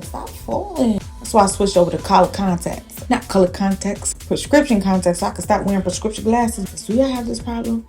Stop falling. That's why I switched over to color contacts. Not color contacts, prescription contacts, so I can stop wearing prescription glasses. Do y'all have this problem?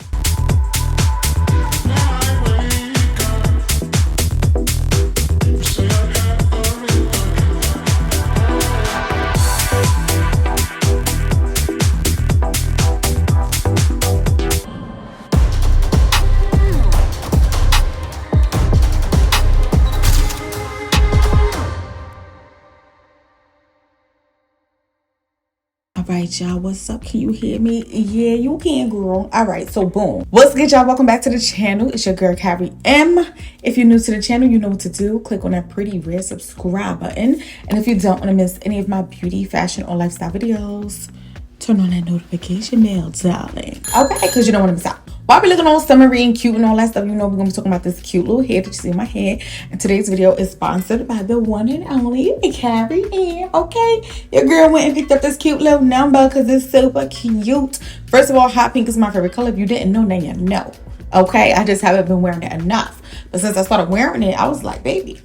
Alright, y'all, what's up? Can you hear me? Yeah, you can, girl. Alright, so boom. What's good, y'all? Welcome back to the channel. It's your girl, Carrie M. If you're new to the channel, you know what to do. Click on that pretty red subscribe button. And if you don't want to miss any of my beauty, fashion, or lifestyle videos, turn on that notification bell, darling. Okay, because you don't want to miss out. While we're looking all summery and cute and all that stuff, you know we're going to be talking about this cute little hair that you see in my head. And today's video is sponsored by the one and only Carrie M. Okay, your girl went and picked up this cute little number because it's super cute. First of all, hot pink is my favorite color. If you didn't know, now you know. Okay, I just haven't been wearing it enough. But since I started wearing it, I was like, baby,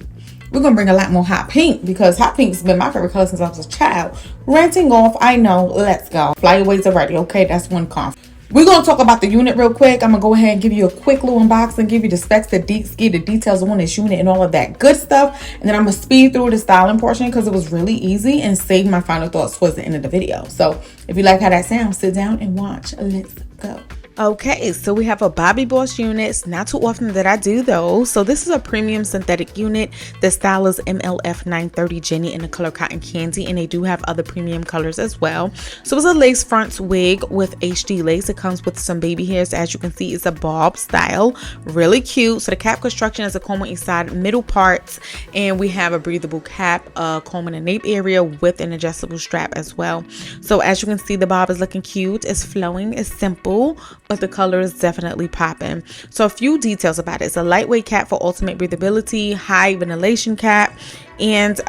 we're going to bring a lot more hot pink because hot pink's been my favorite color since I was a child. Renting off, I know. Let's go. Flyaways are ready. Okay, that's one con. We're going to talk about the unit real quick. I'm going to go ahead and give you a quick little unboxing, give you the specs, the details on this unit and all of that good stuff. And then I'm going to speed through the styling portion because it was really easy and save my final thoughts towards the end of the video. So if you like how that sounds, sit down and watch. Let's go. Okay, so we have a Bobbi Boss unit. It's not too often that I do those. So this is a premium synthetic unit. The style is MLF930 Jenny in the color Cotton Candy, and they do have other premium colors as well. So it's a lace front wig with HD lace. It comes with some baby hairs. As you can see, it's a bob style, really cute. So the cap construction is a comb on each side, middle parts, and we have a breathable cap, a comb in the nape area with an adjustable strap as well. So as you can see, the bob is looking cute. It's flowing, it's simple, but the color is definitely popping. So a few details about it. It's a lightweight cap for ultimate breathability, high ventilation cap, and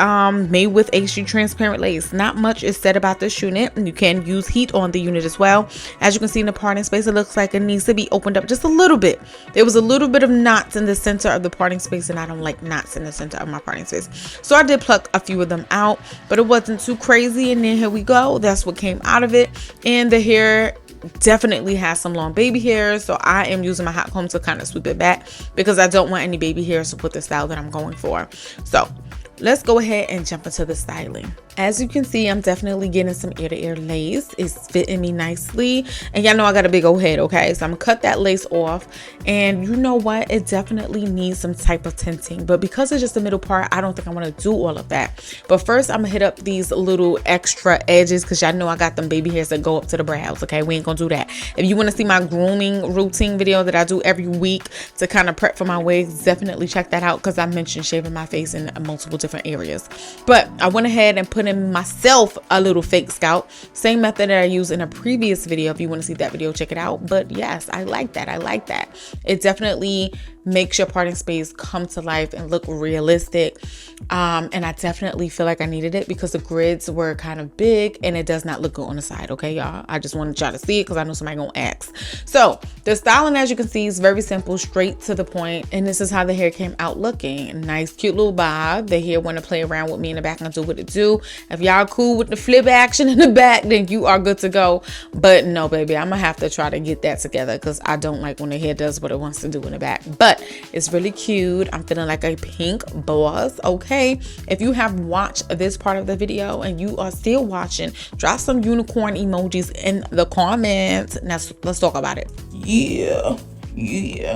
made with HD transparent lace. Not much is said about this unit, and you can use heat on the unit as well. As you can see in the parting space, it looks like it needs to be opened up just a little bit. There was a little bit of knots in the center of the parting space, and I don't like knots in the center of my parting space, so I did pluck a few of them out, but it wasn't too crazy. And then here we go, that's what came out of it. And the hair definitely has some long baby hairs, so I am using my hot comb to kind of sweep it back because I don't want any baby hairs with the style that I'm going for. So let's go ahead and jump into the styling. As you can see, I'm definitely getting some ear-to-ear lace. It's fitting me nicely. And y'all know I got a big old head, okay? So I'm gonna cut that lace off. And you know what? It definitely needs some type of tinting. But because it's just the middle part, I don't think I want to do all of that. But first, I'm gonna hit up these little extra edges because y'all know I got them baby hairs that go up to the brows, okay? We ain't gonna do that. If you want to see my grooming routine video that I do every week to kind of prep for my wigs, definitely check that out because I mentioned shaving my face in multiple different areas. But I went ahead and put in myself a little fake scalp, same method that I used in a previous video. If you want to see that video, check it out. But yes, I like that. I like that. It definitely makes your parting space come to life and look realistic. And I definitely feel like I needed it because the grids were kind of big and it does not look good on the side. Okay, y'all, I just wanted y'all to see it because I know somebody gonna ask. So the styling, as you can see, is very simple, straight to the point, and this is how the hair came out looking. Nice cute little bob. The hair want to play around with me in the back and do what it do. If y'all cool with the flip action in the back, then you are good to go. But no, baby, I'm gonna have to try to get that together because I don't like when the hair does what it wants to do in the back. But it's really cute. I'm feeling like a pink boss. Okay, if you have watched this part of the video and you are still watching, drop some unicorn emojis in the comments. Now let's talk about it. Yeah.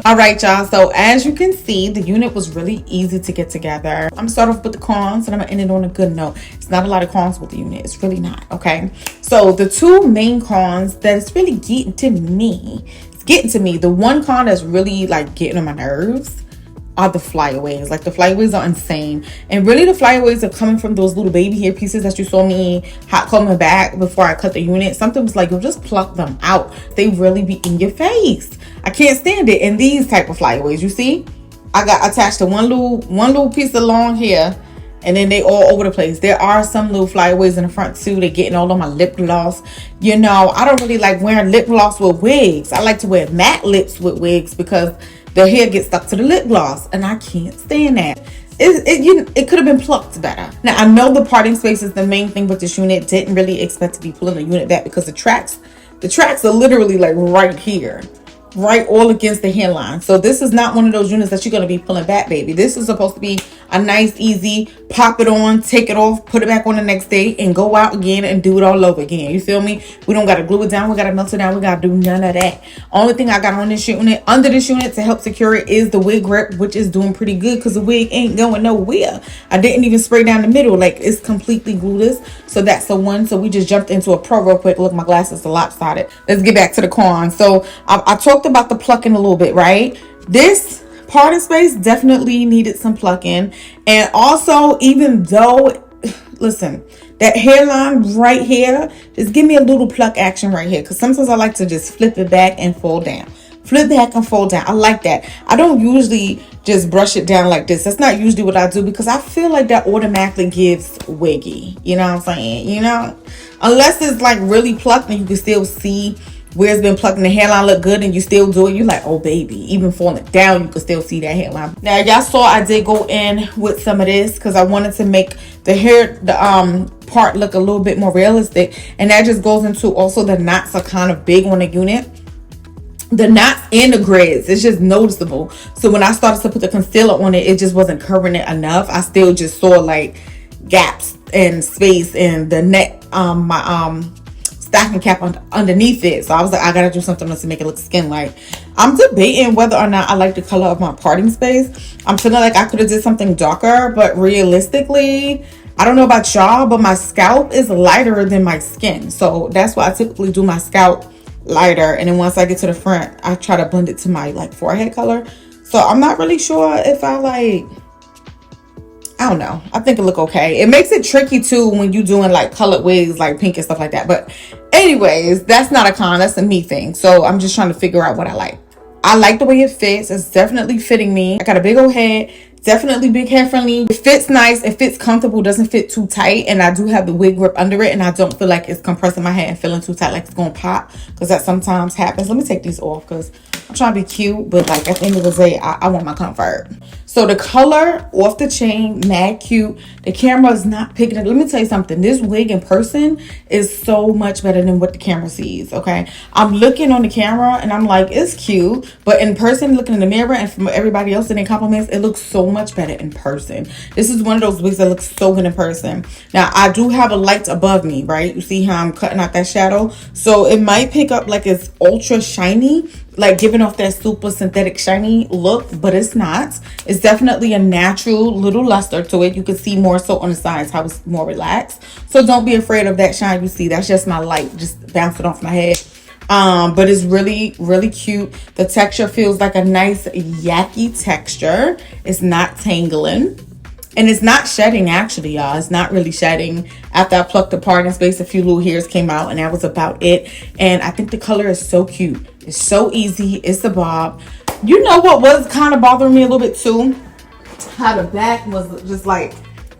All right, y'all, so as you can see, the unit was really easy to get together. I'm gonna start off with the cons and I'm gonna end it on a good note. It's not a lot of cons with the unit. It's really not. Okay, so the two main cons that is really getting to me, the one con that's really like getting on my nerves are the flyaways. Like, the flyaways are insane, and really the flyaways are coming from those little baby hair pieces that you saw me hot combing back before I cut the unit. Something was like, you'll just pluck them out. They really be in your face. I can't stand it. And these type of flyaways, you see, I got attached to one little piece of long hair, and then they all over the place. There are some little flyaways in the front too. They're getting all on my lip gloss. You know, I don't really like wearing lip gloss with wigs. I like to wear matte lips with wigs because the hair gets stuck to the lip gloss, and I can't stand that. it could have been plucked better. Now I know the parting space is the main thing with this unit. Didn't really expect to be pulling the unit back because the tracks are literally like right here, right all against the hairline. So this is not one of those units that you're going to be pulling back, baby. This is supposed to be a nice, easy, pop it on, take it off, put it back on the next day, and go out again and do it all over again. You feel me? We don't got to glue it down. We got to melt it down. We got to do none of that. Only thing I got on this unit, under this unit to help secure it, is the wig grip, which is doing pretty good because the wig ain't going nowhere. I didn't even spray down the middle. Like, it's completely glueless. So that's the one. So we just jumped into a pro real quick. Look, my glasses are lopsided. Let's get back to the con. So I talked about the plucking a little bit, right? This parting space definitely needed some plucking. And also, even though, listen, that hairline right here, just give me a little pluck action right here, because sometimes I like to just flip it back and fold down. Flip back and fold down. I like that. I don't usually just brush it down like this. That's not usually what I do, because I feel like that automatically gives wiggy. You know what I'm saying? You know, unless it's like really plucked and you can still see where it's been plucked and the hairline look good and you still do it, you're like, oh baby, even falling down you can still see that hairline. Now y'all saw I did go in with some of this because I wanted to make the hair, the part look a little bit more realistic, and that just goes into also the knots are kind of big on the unit. The knots and the grids, it's just noticeable. So when I started to put the concealer on it, it just wasn't covering it enough. I still just saw like gaps and space in the neck, my stocking cap underneath it. So I was like, I gotta do something else to make it look skin like. I'm debating whether or not I like the color of my parting space. I'm feeling like I could have did something darker, but realistically, I don't know about y'all, but my scalp is lighter than my skin. So that's why I typically do my scalp lighter, and then once I get to the front, I try to blend it to my like forehead color. So I'm not really sure if I like, I don't know. I think it look okay. It makes it tricky too when you doing like colored wigs, like pink and stuff like that. But anyways, that's not a con, that's a me thing. So I'm just trying to figure out what I like. I like the way it fits. It's definitely fitting me. I got a big old head. Definitely big hair friendly. It fits nice. It fits comfortable. Doesn't fit too tight. And I do have the wig grip under it. And I don't feel like it's compressing my hair and feeling too tight, like it's going to pop. Because that sometimes happens. Let me take these off because I'm trying to be cute. But like at the end of the day, I want my comfort. So the color off the chain, mad cute. The camera is not picking it. Let me tell you something. This wig in person is so much better than what the camera sees. Okay. I'm looking on the camera and I'm like, it's cute. But in person, looking in the mirror and from everybody else in their compliments, it looks so much better in person. This is one of those wigs that looks so good in person. Now I do have a light above me, right? You see how I'm cutting out that shadow? So it might pick up like it's ultra shiny, like giving off that super synthetic shiny look, but it's not. It's definitely a natural little luster to it. You can see more so on the sides how it's more relaxed. So don't be afraid of that shine you see. That's just my light just bouncing off my head. But it's really, really cute. The texture feels like a nice yucky texture. It's not tangling. And it's not shedding, actually, y'all. It's not really shedding. After I plucked the parting space, a few little hairs came out, and that was about it. And I think the color is so cute. It's so easy. It's a bob. You know what was kind of bothering me a little bit, too? How the back was just like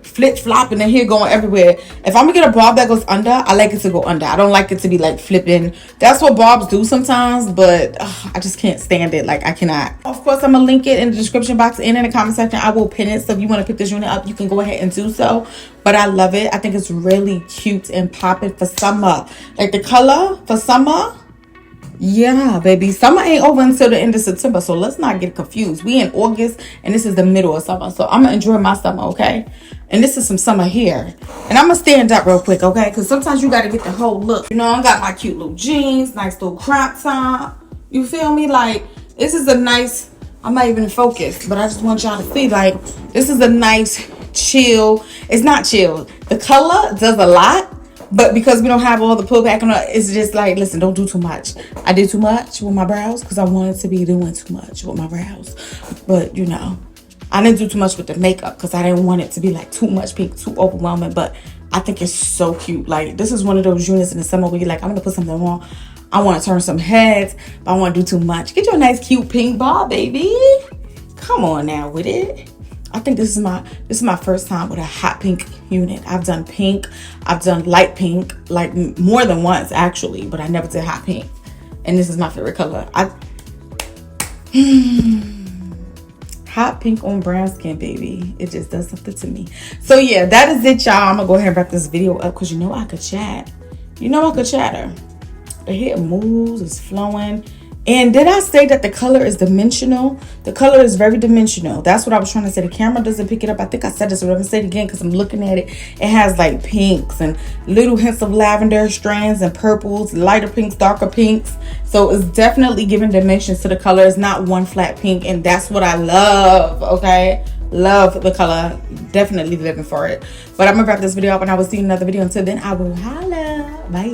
flip-flopping and hair going everywhere. If I'm gonna get a bob that goes under, I like it to go under. I don't like it to be like flipping. That's what bobs do sometimes, but I just can't stand it. Like, I cannot. Of course, I'm gonna link it in the description box and in the comment section. I will pin it, so if you want to pick this unit up, you can go ahead and do so. But I love it. I think it's really cute and popping for summer. Like the color for summer. Yeah, baby. Summer ain't over until the end of September, so let's not get confused. We in August, and this is the middle of summer, so I'm gonna enjoy my summer, okay? And this is some summer hair. And I'm gonna stand up real quick, okay? Because sometimes you gotta get the whole look. You know, I got my cute little jeans, nice little crop top. You feel me? Like, this is a nice, I'm not even focused, but I just want y'all to see, like, this is a nice chill. It's not chill. The color does a lot. But because we don't have all the pullback on it, it's just like, listen, don't do too much. I did too much with my brows because I wanted to be doing too much with my brows. But, you know, I didn't do too much with the makeup because I didn't want it to be like too much pink, too overwhelming. But I think it's so cute. Like, this is one of those units in the summer where you're like, I'm going to put something on. I want to turn some heads, but I want to do too much. Get you a nice, cute pink ball, baby. Come on now with it. I think this is my first time with a hot pink unit. I've done pink, I've done light pink, like more than once actually, but I never did hot pink. And this is my favorite color. Hot pink on brown skin, baby. It just does something to me. So yeah, that is it, y'all. I'm gonna go ahead and wrap this video up because you know I could chat. You know I could chatter. The hair moves, it's flowing. And did I say that the color is dimensional? The color is very dimensional. That's what I was trying to say. The camera doesn't pick it up. I think I said this, but I'm gonna say it again because I'm looking at it. It has like pinks and little hints of lavender strands and purples, lighter pinks, darker pinks. So it's definitely giving dimensions to the color. It's not one flat pink, and that's what I love, okay? Love the color. Definitely living for it. But I'm gonna wrap this video up, and I will see you in another video. Until then, I will holla. Bye.